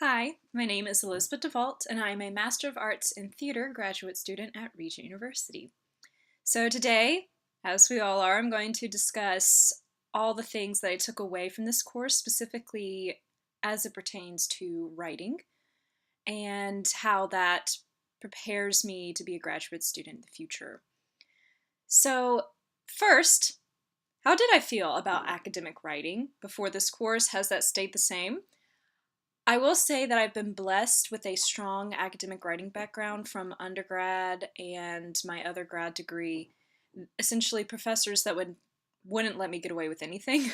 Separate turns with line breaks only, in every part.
Hi, my name is Elizabeth DeVault, and I am a Master of Arts in Theater graduate student at Regent University. So today, as we all are, I'm going to discuss all the things that I took away from this course, specifically as it pertains to writing, and how that prepares me to be a graduate student in the future. So first, how did I feel about academic writing before this course? Has that stayed the same? I will say that I've been blessed with a strong academic writing background from undergrad and my other grad degree. Essentially, professors that wouldn't let me get away with anything.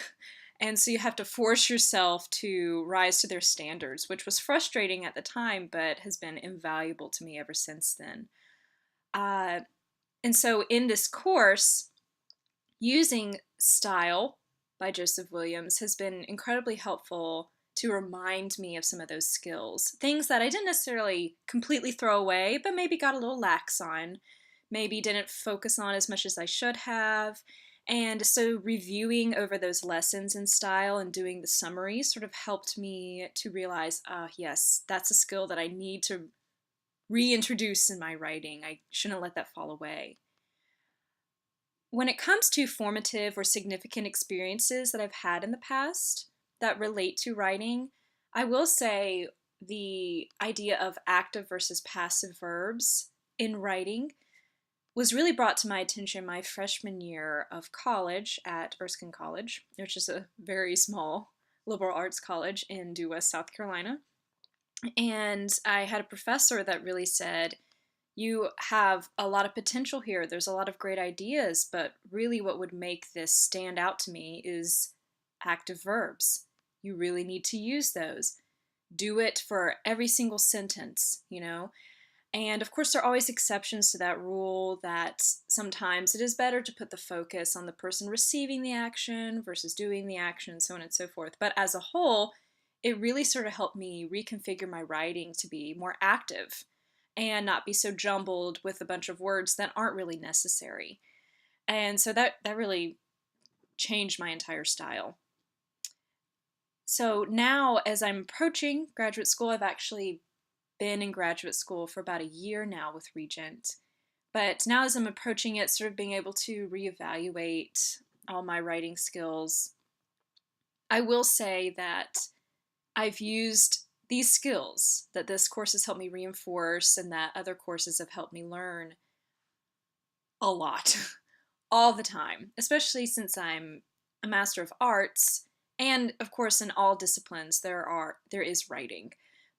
And so you have to force yourself to rise to their standards, which was frustrating at the time, but has been invaluable to me ever since then. Uh, and so in this course, using Style by Joseph Williams has been incredibly helpful to remind me of some of those skills. Things that I didn't necessarily completely throw away, but maybe got a little lax on, maybe didn't focus on as much as I should have. And so reviewing over those lessons in Style and doing the summary sort of helped me to realize, yes, that's a skill that I need to reintroduce in my writing. I shouldn't let that fall away. When it comes to formative or significant experiences that I've had in the past that relate to writing, I will say the idea of active versus passive verbs in writing was really brought to my attention my freshman year of college at Erskine College, which is a very small liberal arts college in Due West, South Carolina. And I had a professor that really said, you have a lot of potential here. There's a lot of great ideas, but really what would make this stand out to me is active verbs. You really need to use those. Do it for every single sentence, you know? And of course, there are always exceptions to that rule that sometimes it is better to put the focus on the person receiving the action versus doing the action, so on and so forth. But as a whole, it really sort of helped me reconfigure my writing to be more active and not be so jumbled with a bunch of words that aren't really necessary. And so that really changed my entire style. So now, as I'm approaching graduate school, I've actually been in graduate school for about a year now with Regent. But now, as I'm approaching it, sort of being able to reevaluate all my writing skills, I will say that I've used these skills that this course has helped me reinforce and that other courses have helped me learn a lot, all the time, especially since I'm a Master of Arts. And of course, in all disciplines, there is writing.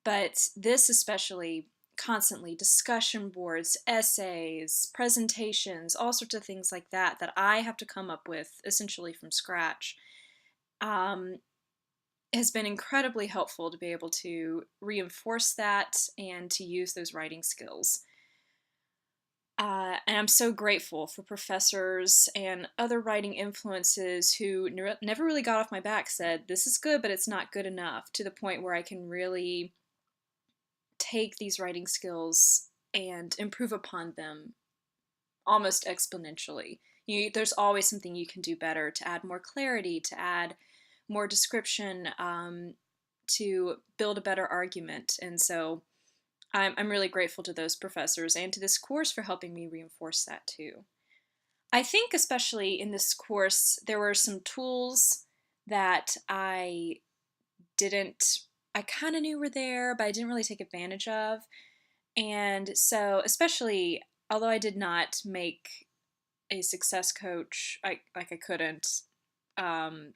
But this especially constantly discussion boards, essays, presentations, all sorts of things like that that I have to come up with essentially from scratch. Has been incredibly helpful to be able to reinforce that and to use those writing skills. And I'm so grateful for professors and other writing influences who never really got off my back, said, this is good, but it's not good enough, to the point where I can really take these writing skills and improve upon them almost exponentially. There's always something you can do better to add more clarity, to add more description, to build a better argument. And so I'm really grateful to those professors and to this course for helping me reinforce that too. I think especially in this course, there were some tools that I kind of knew were there, but I didn't really take advantage of. And so, especially, although I did not make a success coach, I couldn't,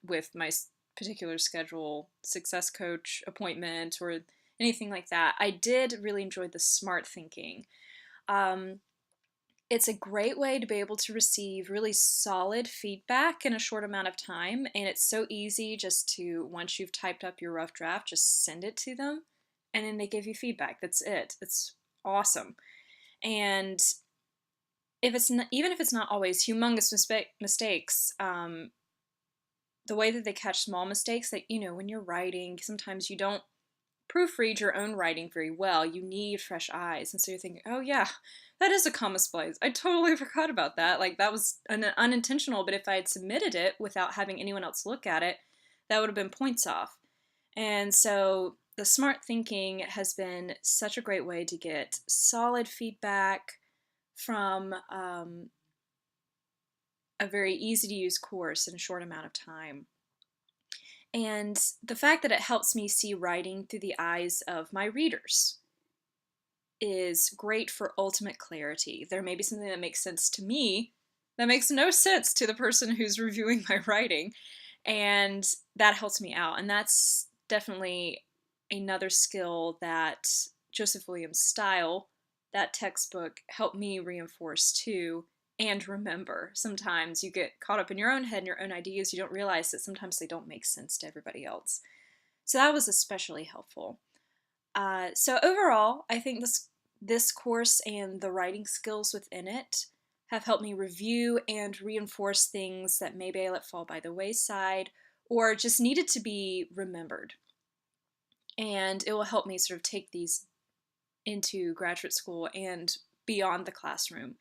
with my particular schedule, success coach appointment or anything like that. I did really enjoy the smart thinking. It's a great way to be able to receive really solid feedback in a short amount of time, and it's so easy just to, once you've typed up your rough draft, just send it to them, and then they give you feedback. That's it. It's awesome. And even if it's not always humongous mistakes, the way that they catch small mistakes, that, when you're writing, sometimes you don't proofread your own writing very well. You need fresh eyes. And so you're thinking, oh yeah, that is a comma splice. I totally forgot about that. Like, that was unintentional, but if I had submitted it without having anyone else look at it, that would have been points off. And so the smart thinking has been such a great way to get solid feedback from a very easy to use course in a short amount of time. And the fact that it helps me see writing through the eyes of my readers is great for ultimate clarity. There may be something that makes sense to me that makes no sense to the person who's reviewing my writing, and that helps me out. And that's definitely another skill that Joseph Williams' style, that textbook, helped me reinforce too and remember. Sometimes you get caught up in your own head and your own ideas. You don't realize that sometimes they don't make sense to everybody else. So that was especially helpful. So overall, I think this course and the writing skills within it have helped me review and reinforce things that maybe I let fall by the wayside or just needed to be remembered. And it will help me sort of take these into graduate school and beyond the classroom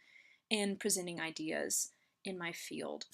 in presenting ideas in my field.